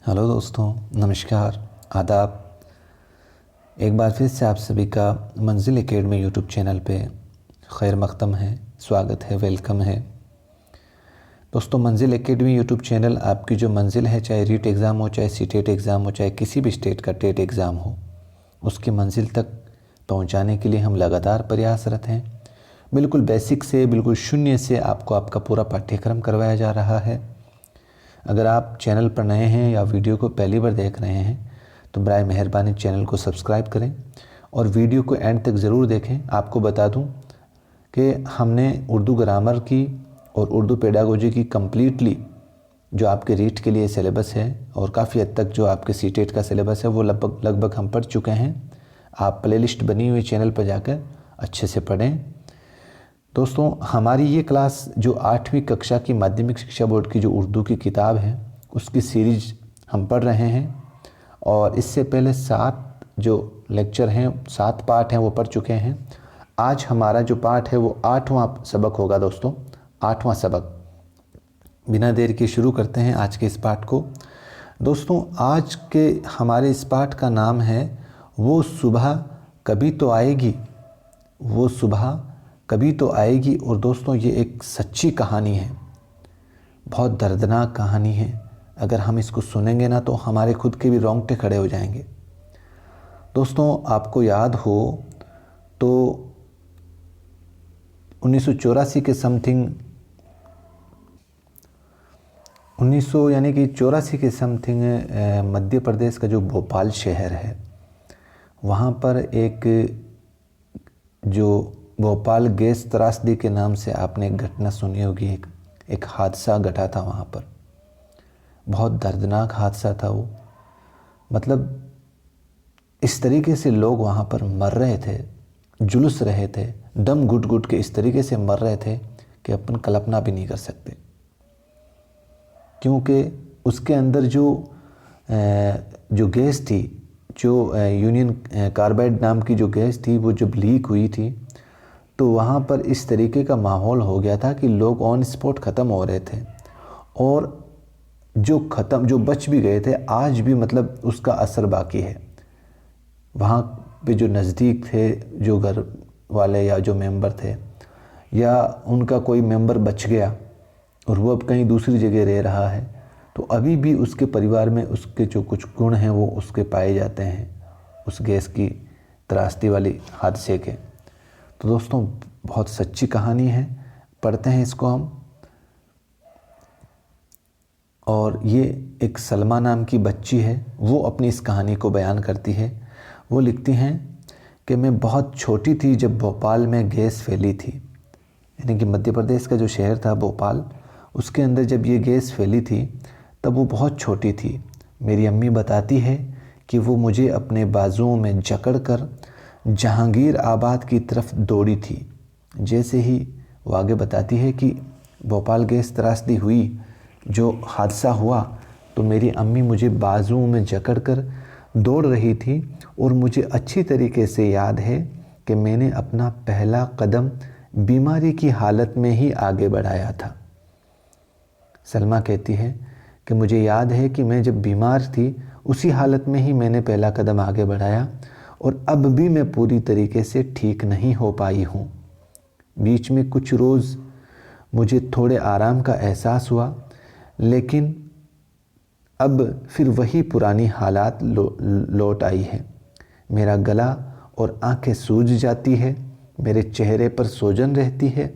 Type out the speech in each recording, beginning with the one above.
Hello दोस्तों, नमस्कार, आदाब। एक बार फिर से आप सभी का मंजिल एकेडमी यूट्यूब चैनल पे खैर मक़दम है, स्वागत है, वेलकम है। दोस्तों, मंजिल एकेडमी यूट्यूब चैनल आपकी जो मंजिल है, चाहे रीट एग्ज़ाम हो, चाहे सीटेट एग्ज़ाम हो, चाहे किसी भी स्टेट का टेट एग्ज़ाम हो, उसकी मंजिल तक पहुंचाने के लिए हम लगातार प्रयासरत हैं। बिल्कुल बेसिक से, बिल्कुल शून्य से आपको आपका पूरा पाठ्यक्रम करवाया जा रहा है। अगर आप चैनल पर नए हैं या वीडियो को पहली बार देख रहे हैं तो बराए मेहरबानी चैनल को सब्सक्राइब करें और वीडियो को एंड तक ज़रूर देखें। आपको बता दूं कि हमने उर्दू ग्रामर की और उर्दू पेडागोजी की कम्प्लीटली जो आपके रीट के लिए सिलेबस है और काफ़ी हद तक जो आपके सीटेट का सिलेबस है वो लगभग हम पढ़ चुके हैं। आप प्लेलिस्ट बनी हुई चैनल पर जाकर अच्छे से पढ़ें। दोस्तों, हमारी ये क्लास जो 8वीं कक्षा की माध्यमिक शिक्षा बोर्ड की जो उर्दू की किताब है उसकी सीरीज हम पढ़ रहे हैं और इससे पहले 7 जो लेक्चर हैं, 7 पार्ट हैं वो पढ़ चुके हैं। आज हमारा जो पार्ट है वो 8वां सबक होगा। दोस्तों, 8वां सबक। बिना देर के शुरू करते हैं आज के इस पाठ को। दोस्तों, आज के हमारे इस पाठ का नाम है वो सुबह कभी तो आएगी। वो सुबह कभी तो आएगी। और दोस्तों, ये एक सच्ची कहानी है, बहुत दर्दनाक कहानी है। अगर हम इसको सुनेंगे ना तो हमारे खुद के भी रोंगटे खड़े हो जाएंगे। दोस्तों, आपको याद हो तो 1984 के समथिंग 1900 यानी कि 84 के समथिंग मध्य प्रदेश का जो भोपाल शहर है वहाँ पर एक जो भोपाल गैस त्रासदी के नाम से आपने एक घटना सुनी होगी। एक हादसा घटा था वहाँ पर। बहुत दर्दनाक हादसा था वो। मतलब इस तरीके से लोग वहाँ पर मर रहे थे, जुलूस रहे थे, दम घुट घुट के इस तरीके से मर रहे थे कि अपन कल्पना भी नहीं कर सकते। क्योंकि उसके अंदर जो गैस थी, जो यूनियन कार्बाइड नाम की जो गैस थी, वो जब लीक हुई थी तो वहाँ पर इस तरीके का माहौल हो गया था कि लोग ऑन स्पॉट ख़त्म हो रहे थे। और जो बच भी गए थे आज भी मतलब उसका असर बाकी है। वहाँ पे जो नज़दीक थे, जो घर वाले या जो मेंबर थे या उनका कोई मेंबर बच गया और वो अब कहीं दूसरी जगह रह रहा है, तो अभी भी उसके परिवार में उसके जो कुछ गुण हैं वो उसके पाए जाते हैं, उस गैस की त्रासदी वाली हादसे के। तो दोस्तों, बहुत सच्ची कहानी है, पढ़ते हैं इसको हम। और ये एक सलमा नाम की बच्ची है, वो अपनी इस कहानी को बयान करती है। वो लिखती हैं कि मैं बहुत छोटी थी जब भोपाल में गैस फैली थी। यानी कि मध्य प्रदेश का जो शहर था भोपाल, उसके अंदर जब ये गैस फैली थी तब वो बहुत छोटी थी। मेरी अम्मी बताती है कि वो मुझे अपने बाजुओं में जकड़ कर जहांगीर आबाद की तरफ दौड़ी थी। जैसे ही वो आगे बताती है कि भोपाल गैस त्रासदी हुई, जो हादसा हुआ, तो मेरी अम्मी मुझे बाजुओं में जकड़ कर दौड़ रही थी और मुझे अच्छी तरीके से याद है कि मैंने अपना पहला कदम बीमारी की हालत में ही आगे बढ़ाया था। सलमा कहती है कि मुझे याद है कि मैं जब बीमार थी उसी हालत में ही मैंने पहला कदम आगे बढ़ाया और अब भी मैं पूरी तरीके से ठीक नहीं हो पाई हूँ। बीच में कुछ रोज़ मुझे थोड़े आराम का एहसास हुआ, लेकिन अब फिर वही पुरानी हालात लौट आई है। मेरा गला और आंखें सूज जाती है, मेरे चेहरे पर सोजन रहती है,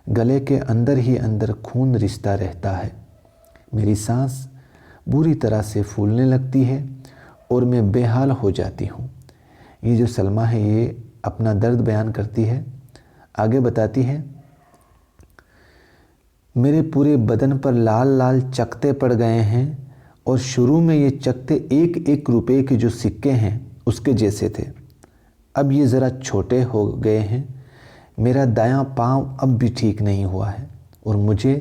गले के अंदर ही अंदर खून रिश्ता रहता है, मेरी सांस बुरी तरह से फूलने लगती है और मैं बेहाल हो जाती हूँ। ये जो सलमा है ये अपना दर्द बयान करती है। आगे बताती है, मेरे पूरे बदन पर लाल लाल चकते पड़ गए हैं और शुरू में ये चकते 1-1 रुपए के जो सिक्के हैं उसके जैसे थे। अब ये ज़रा छोटे हो गए हैं। मेरा दायां पाँव अब भी ठीक नहीं हुआ है और मुझे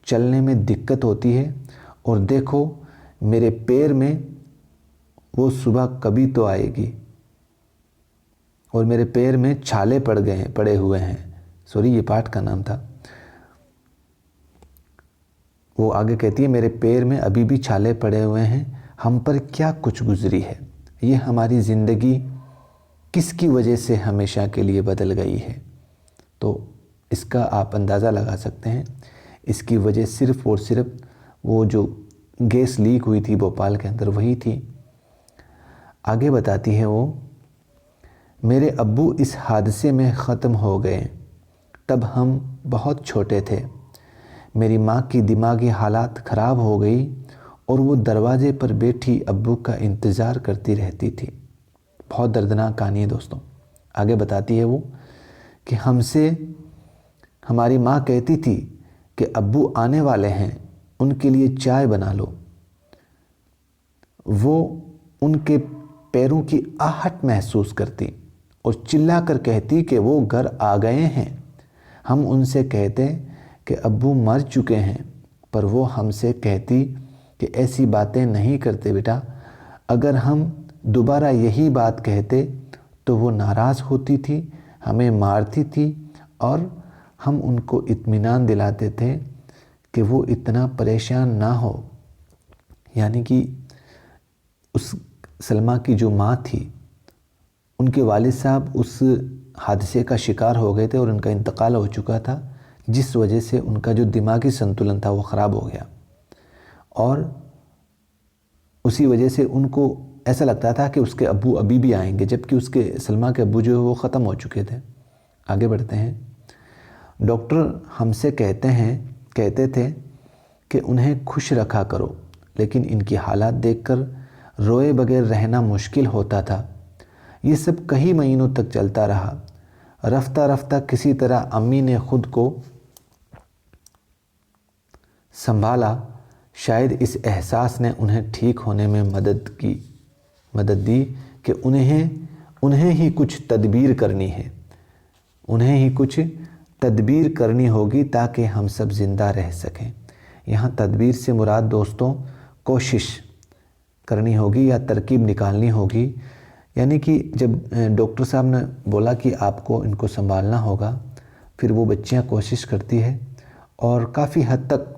चलने में दिक्कत होती है। और देखो, मेरे पैर में वो सुबह कभी तो आएगी और मेरे पैर में छाले पड़े हुए हैं। सॉरी, ये पाठ का नाम था। वो आगे कहती है, मेरे पैर में अभी भी छाले पड़े हुए हैं, हम पर क्या कुछ गुजरी है, ये हमारी ज़िंदगी किसकी वजह से हमेशा के लिए बदल गई है। तो इसका आप अंदाज़ा लगा सकते हैं, इसकी वजह सिर्फ़ और सिर्फ वो जो गैस लीक हुई थी भोपाल के अंदर वही थी। आगे बताती है वो, मेरे अब्बू इस हादसे में ख़त्म हो गए, तब हम बहुत छोटे थे। मेरी माँ की दिमागी हालात ख़राब हो गई और वो दरवाज़े पर बैठी अब्बू का इंतज़ार करती रहती थी। बहुत दर्दनाक कहानी है दोस्तों। आगे बताती है वो कि हमसे हमारी माँ कहती थी कि अब्बू आने वाले हैं, उनके लिए चाय बना लो। वो उनके पैरों की आहट महसूस करती और चिल्ला कर कहती कि वो घर आ गए हैं। हम उनसे कहते कि अब्बू मर चुके हैं, पर वो हमसे कहती कि ऐसी बातें नहीं करते बेटा, अगर हम दोबारा यही बात कहते तो वो नाराज़ होती थी, हमें मारती थी और हम उनको इत्मीनान दिलाते थे कि वो इतना परेशान ना हो। यानी कि उस सलमा की जो माँ थी, उनके वालिद साहब उस हादसे का शिकार हो गए थे और उनका इंतकाल हो चुका था, जिस वजह से उनका जो दिमागी संतुलन था वो ख़राब हो गया और उसी वजह से उनको ऐसा लगता था कि उसके अब्बू अभी भी आएंगे, जबकि उसके सलमा के अब्बू जो है वो ख़त्म हो चुके थे। आगे बढ़ते हैं। डॉक्टर हमसे कहते थे कि उन्हें खुश रखा करो, लेकिन इनकी हालात देखकर रोए बगैर रहना मुश्किल होता था। ये सब कई महीनों तक चलता रहा। रफ्ता रफ्ता किसी तरह अम्मी ने खुद को संभाला। शायद इस एहसास ने उन्हें ठीक होने में मदद दी कि उन्हें ही कुछ तदबीर करनी है, उन्हें ही कुछ तदबीर करनी होगी ताकि हम सब ज़िंदा रह सकें। यहाँ तदबीर से मुराद दोस्तों कोशिश करनी होगी या तरकीब निकालनी होगी। यानी कि जब डॉक्टर साहब ने बोला कि आपको इनको संभालना होगा, फिर वो बच्चियाँ कोशिश करती है और काफ़ी हद तक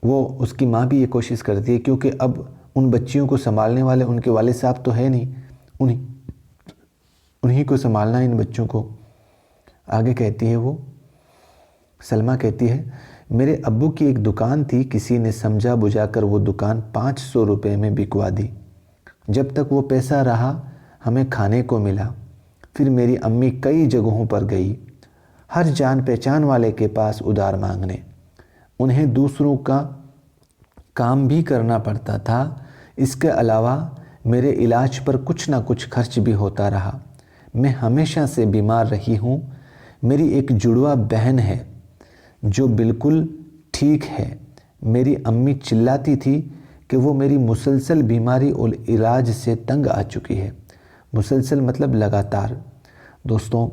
वो उसकी माँ भी ये कोशिश करती है, क्योंकि अब उन बच्चियों को संभालने वाले उनके वालिद साहब तो है नहीं, उन्हीं को संभालना है इन बच्चों को। आगे कहती है वो, सलमा कहती है, मेरे अब्बू की एक दुकान थी, किसी ने समझा बुझाकर वो दुकान 500 रुपये में बिकवा दी। जब तक वो पैसा रहा हमें खाने को मिला। फिर मेरी अम्मी कई जगहों पर गई, हर जान पहचान वाले के पास उधार मांगने। उन्हें दूसरों का काम भी करना पड़ता था। इसके अलावा मेरे इलाज पर कुछ ना कुछ खर्च भी होता रहा। मैं हमेशा से बीमार रही हूँ। मेरी एक जुड़वा बहन है जो बिल्कुल ठीक है। मेरी अम्मी चिल्लाती थी कि वो मेरी मुसलसल बीमारी और इलाज से तंग आ चुकी है। मुसलसल मतलब लगातार। दोस्तों,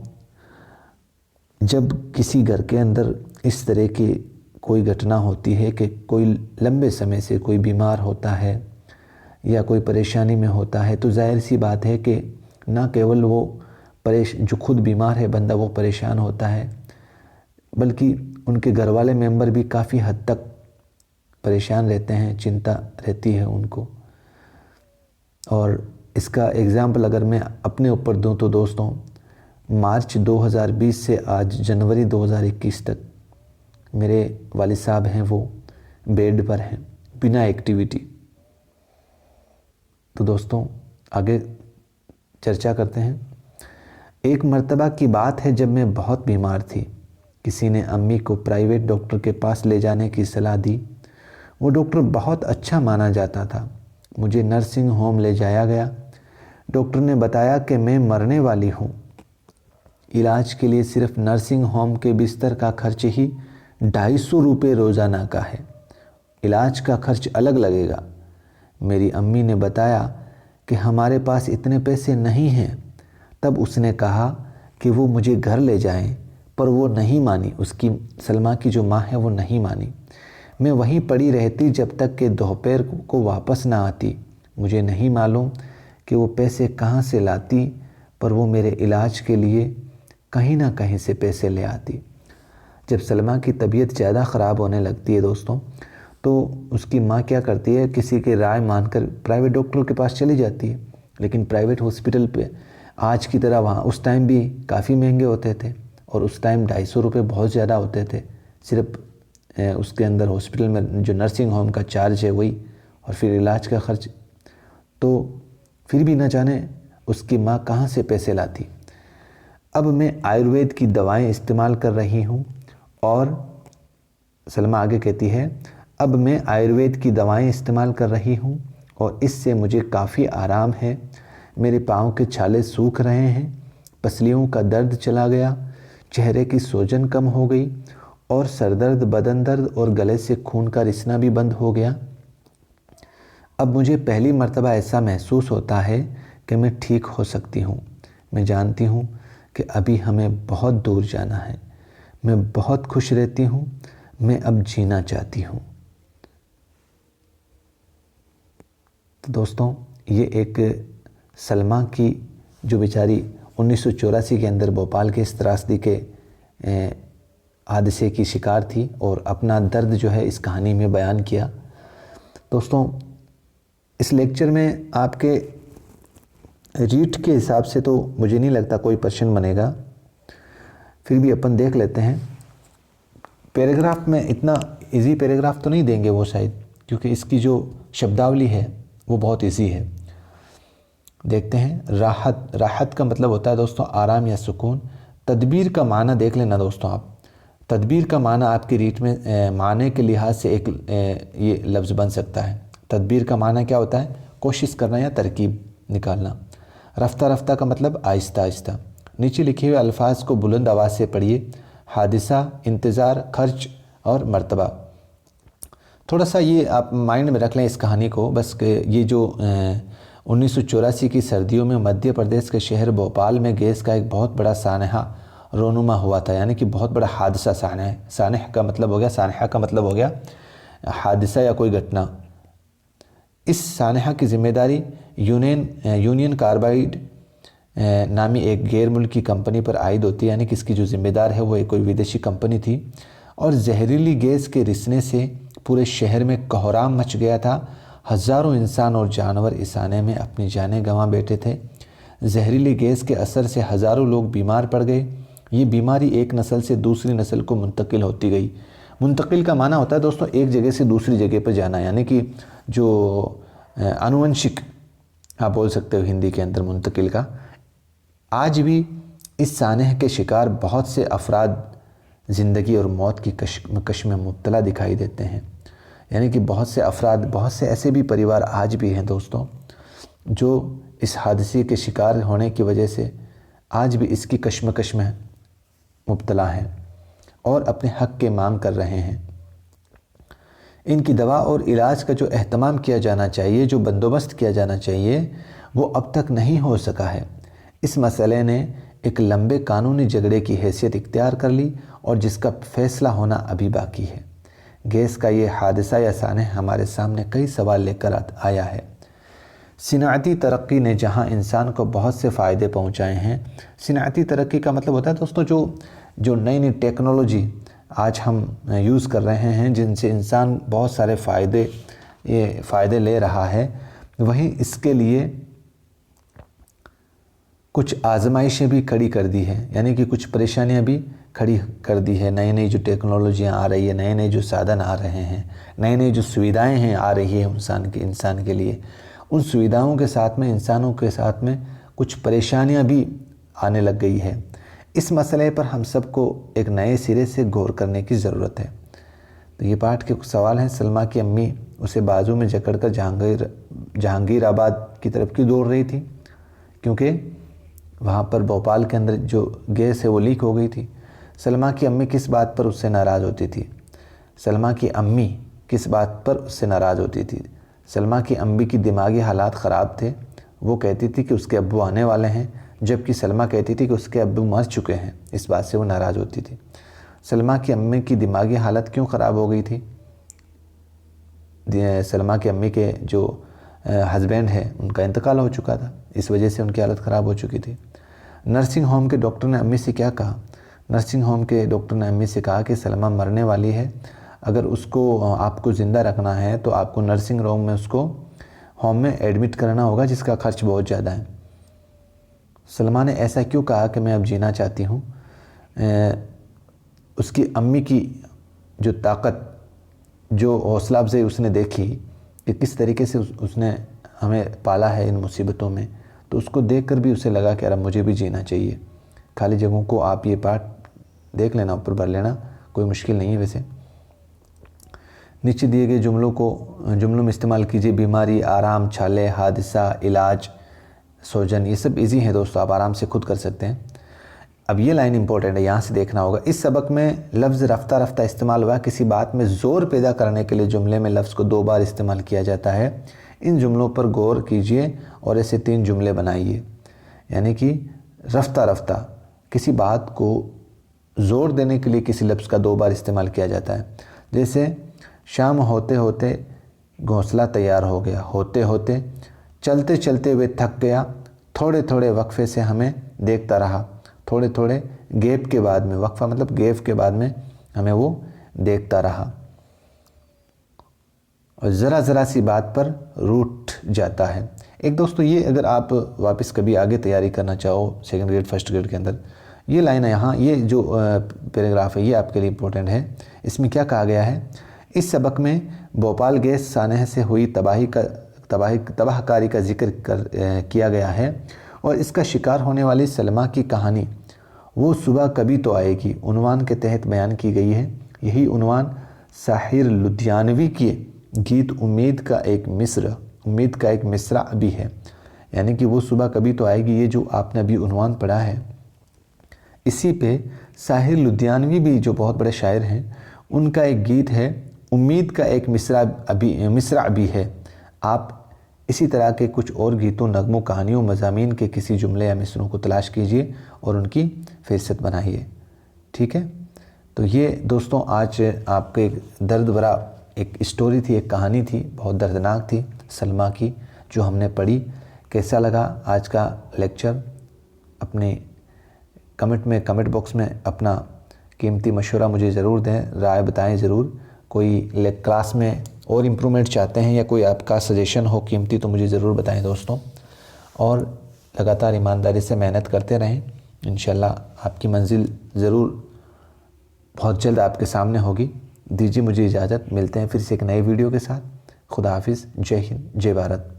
जब किसी घर के अंदर इस तरह की कोई घटना होती है कि कोई लंबे समय से कोई बीमार होता है या कोई परेशानी में होता है, तो जाहिर सी बात है कि ना केवल वो जो खुद बीमार है बंदा वो परेशान होता है, बल्कि उनके घर वाले मेंबर भी काफ़ी हद तक परेशान रहते हैं, चिंता रहती है उनको। और इसका एग्ज़ाम्पल अगर मैं अपने ऊपर दूं तो दोस्तों, मार्च 2020 से आज जनवरी 2021 तक मेरे वालिद साहब हैं वो बेड पर हैं बिना एक्टिविटी। तो दोस्तों आगे चर्चा करते हैं। एक मर्तबा की बात है जब मैं बहुत बीमार थी। किसी ने अम्मी को प्राइवेट डॉक्टर के पास ले जाने की सलाह दी। वो डॉक्टर बहुत अच्छा माना जाता था। मुझे नर्सिंग होम ले जाया गया। डॉक्टर ने बताया कि मैं मरने वाली हूँ। इलाज के लिए सिर्फ नर्सिंग होम के बिस्तर का खर्च ही 250 रुपये रोज़ाना का है। इलाज का खर्च अलग लगेगा। मेरी अम्मी ने बताया कि हमारे पास इतने पैसे नहीं हैं। तब उसने कहा कि वो मुझे घर ले जाएं, पर वो नहीं मानी। उसकी सलमा की जो माँ है वो नहीं मानी। मैं वहीं पड़ी रहती जब तक कि दोपहर को वापस ना आती। मुझे नहीं मालूम कि वो पैसे कहाँ से लाती, पर वो मेरे इलाज के लिए कहीं ना कहीं से पैसे ले आती। जब सलमा की तबीयत ज़्यादा ख़राब होने लगती है दोस्तों, तो उसकी माँ क्या करती है, किसी की राय मानकर प्राइवेट डॉक्टर के पास चली जाती है। लेकिन प्राइवेट हॉस्पिटल पे आज की तरह वहाँ उस टाइम भी काफ़ी महंगे होते थे, और उस टाइम 250 रुपये बहुत ज़्यादा होते थे। सिर्फ उसके अंदर हॉस्पिटल में जो नर्सिंग होम का चार्ज है वही, और फिर इलाज का खर्च। तो फिर भी न जाने उसकी माँ कहाँ से पैसे लाती। अब मैं आयुर्वेद की दवाएं इस्तेमाल कर रही हूँ, और सलमा आगे कहती है, अब मैं आयुर्वेद की दवाएं इस्तेमाल कर रही हूँ और इससे मुझे काफ़ी आराम है। मेरे पाँव के छाले सूख रहे हैं, पसलियों का दर्द चला गया, चेहरे की सूजन कम हो गई, और सर दर्द, बदन दर्द और गले से खून का रिसना भी बंद हो गया। अब मुझे पहली मर्तबा ऐसा महसूस होता है कि मैं ठीक हो सकती हूँ। मैं जानती हूँ कि अभी हमें बहुत दूर जाना है। मैं बहुत खुश रहती हूँ। मैं अब जीना चाहती हूँ। तो दोस्तों, ये एक सलमा की, जो बेचारी 1984 के अंदर भोपाल के इस त्रासदी के हादसे की शिकार थी, और अपना दर्द जो है इस कहानी में बयान किया। दोस्तों, इस लेक्चर में आपके रीड के हिसाब से तो मुझे नहीं लगता कोई प्रश्न बनेगा, फिर भी अपन देख लेते हैं। पैराग्राफ में इतना इजी पैराग्राफ तो नहीं देंगे वो शायद, क्योंकि इसकी जो शब्दावली है वो बहुत इजी है। देखते हैं। राहत, राहत का मतलब होता है दोस्तों आराम या सुकून। तदबीर का माना देख लेना दोस्तों आप। तदबीर का माना आपकी रीट में माने के लिहाज से एक ये लफ्ज़ बन सकता है। तदबीर का माना क्या होता है? कोशिश करना या तरकीब निकालना। रफ्ता रफ्ता का मतलब आहिस्ता आहिस्ता। नीचे लिखे हुए अल्फाज को बुलंद आवाज़ से पढ़िए। हादिसा, इंतज़ार, खर्च और मर्तबा। थोड़ा सा ये आप माइंड में रख लें इस कहानी को बस, कि ये जो 1984 की सर्दियों में मध्य प्रदेश के शहर भोपाल में गैस का एक बहुत बड़ा सानहा रोनुमा हुआ था, यानी कि बहुत बड़ा हादसा। सानह का मतलब हो गया, सानहा का मतलब हो गया हादसा या कोई घटना। इस सानहा की जिम्मेदारी यूनियन कार्बाइड नामी एक गैर मुल्की कंपनी पर आयद होती है, यानी कि इसकी जो जिम्मेदार है वो एक कोई विदेशी कंपनी थी। और जहरीली गैस के रिसने से पूरे शहर में कोहराम मच गया था। हज़ारों इंसान और जानवर इस आने में अपनी जानें गंवा बैठे थे। जहरीली गैस के असर से हज़ारों लोग बीमार पड़ गए। ये बीमारी एक नस्ल से दूसरी नस्ल को मुंतकिल होती गई। मुंतकिल का माना होता है दोस्तों एक जगह से दूसरी जगह पर जाना, यानी कि जो आनुवंशिक आप बोल सकते हो हिंदी के अंदर मुंतकिल का। आज भी इस सानह के शिकार बहुत से अफराद ज़िंदगी और मौत की कश्मकश में मुब्तला दिखाई देते हैं। यानी कि बहुत से अफराद, बहुत से ऐसे भी परिवार आज भी हैं दोस्तों, जो इस हादसे के शिकार होने की वजह से आज भी इसकी कश्मकश में मुब्तला हैं और अपने हक़ के मांग कर रहे हैं। इनकी दवा और इलाज का जो एहतमाम किया जाना चाहिए, जो बंदोबस्त किया जाना चाहिए, वो अब तक नहीं हो सका है। इस मसले ने एक लंबे कानूनी झगड़े की हैसियत इख्तियार कर ली और जिसका फ़ैसला होना अभी बाकी है। गैस का ये हादसा या सानह हमारे सामने कई सवाल लेकर आया है। सिनाती तरक्की ने जहां इंसान को बहुत से फ़ायदे पहुंचाए हैं। सिनाती तरक्की का मतलब होता है दोस्तों जो नई नई टेक्नोलॉजी आज हम यूज़ कर रहे हैं, जिनसे इंसान बहुत सारे फ़ायदे ले रहा है, वहीं इसके लिए कुछ आजमाइशें भी खड़ी कर दी है, यानी कि कुछ परेशानियां भी खड़ी कर दी है। नई नई जो टेक्नोलॉजियां आ रही है, नए नए जो साधन आ रहे हैं, नई नई जो सुविधाएं हैं आ रही है इंसान के लिए, उन सुविधाओं के साथ में इंसानों के साथ में कुछ परेशानियां भी आने लग गई है। इस मसले पर हम सबको एक नए सिरे से गौर करने की ज़रूरत है। तो ये पाठ के कुछ सवाल हैं। सलमा की अम्मी उसे बाजू में जकड़कर जहांगीराबाद की तरफ क्यों दौड़ रही थी? क्योंकि वहाँ पर भोपाल के अंदर जो गैस है वो लीक हो गई थी। सलमा की अम्मी किस बात पर उससे नाराज़ होती थी? सलमा की अम्मी किस बात पर उससे नाराज़ होती थी? सलमा की अम्मी की दिमागी हालात ख़राब थे। वो कहती थी कि उसके अब्बू आने वाले हैं, जबकि सलमा कहती थी कि उसके अब्बू मर चुके हैं। इस बात से वो नाराज़ होती थी। सलमा की अम्मी की दिमागी हालत क्यों ख़राब हो गई थी? सलमा की अम्मी के जो हस्बैंड है उनका इंतकाल हो चुका था, इस वजह से उनकी हालत ख़राब हो चुकी थी। नर्सिंग होम के डॉक्टर ने अम्मी से क्या कहा? नर्सिंग होम के डॉक्टर ने अम्मी से कहा कि सलमा मरने वाली है, अगर उसको आपको ज़िंदा रखना है तो आपको नर्सिंग होम में उसको होम में एडमिट करना होगा, जिसका खर्च बहुत ज़्यादा है। सलमा ने ऐसा क्यों कहा कि मैं अब जीना चाहती हूँ? उसकी अम्मी की जो ताकत, जो हौसला अफजाई उसने देखी कि किस तरीके से उसने हमें पाला है इन मुसीबतों में, तो उसको देखकर भी उसे लगा कि यार मुझे भी जीना चाहिए। खाली जगहों को आप ये पार्ट देख लेना, ऊपर भर लेना, कोई मुश्किल नहीं है। वैसे नीचे दिए गए जुमलों में इस्तेमाल कीजिए। बीमारी, आराम, छाले, हादसा, इलाज, सोजन, ये सब इजी हैं दोस्तों, आप आराम से खुद कर सकते हैं। अब ये लाइन इंपॉर्टेंट है, यहाँ से देखना होगा। इस सबक में लफ्ज़ रफ्ता रफ्ता इस्तेमाल हुआ है। किसी बात में ज़ोर पैदा करने के लिए जुमले में लफ्ज़ को 2 बार इस्तेमाल किया जाता है। इन जुमलों पर गौर कीजिए और ऐसे 3 जुमले बनाइए। यानी कि रफ्ता रफ्ता, किसी बात को ज़ोर देने के लिए किसी लफ्ज़ का 2 बार इस्तेमाल किया जाता है। जैसे शाम होते होते घोंसला तैयार हो गया, होते होते, चलते चलते वे थक गया, थोड़े थोड़े वक्फे से हमें देखता रहा। थोड़े थोड़े गैप के बाद में, वक्फा मतलब गैप के बाद में हमें वो देखता रहा। और ज़रा ज़रा सी बात पर रूठ जाता है। एक दोस्तों ये अगर आप वापस कभी आगे तैयारी करना चाहो सेकंड ग्रेड फर्स्ट ग्रेड के अंदर, ये लाइन है यहाँ, ये जो पैराग्राफ है ये आपके लिए इम्पोर्टेंट है। इसमें क्या कहा गया है? इस सबक में भोपाल गैस सानह से हुई तबाहकारी का जिक्र किया गया है और इसका शिकार होने वाली सलमा की कहानी वो सुबह कभी तो आएगी उन्वान के तहत बयान की गई है। यही उन्वान साहिर लुधियानवी के गीत उम्मीद का एक मिसरा भी है। यानी कि वो सुबह कभी तो आएगी, ये जो आपने अभी उन्वान पढ़ा है, इसी पे साहिर लुधियानवी भी जो बहुत बड़े शायर हैं, उनका एक गीत है, उम्मीद का एक मिसरा भी है। आप इसी तरह के कुछ और गीतों, नगमों, कहानियों, मज़ामीन के किसी जुमले या मिसरों को तलाश कीजिए और उनकी फ़हरिस्त बनाइए। ठीक है, तो ये दोस्तों आज आपके एक दर्द भरा एक स्टोरी थी, एक कहानी थी, बहुत दर्दनाक थी सलमा की, जो हमने पढ़ी। कैसा लगा आज का लेक्चर? अपने कमेंट बॉक्स में अपना कीमती मशवरा मुझे ज़रूर दें, राय बताएं ज़रूर। कोई क्लास में और इम्प्रूवमेंट चाहते हैं या कोई आपका सजेशन हो कीमती, तो मुझे ज़रूर बताएं दोस्तों। और लगातार ईमानदारी से मेहनत करते रहें, इंशाल्लाह आपकी मंजिल ज़रूर बहुत जल्द आपके सामने होगी। दीजिए मुझे इजाज़त, मिलते हैं फिर से एक नए वीडियो के साथ। खुदा हाफिज़, जय हिंद, जय भारत।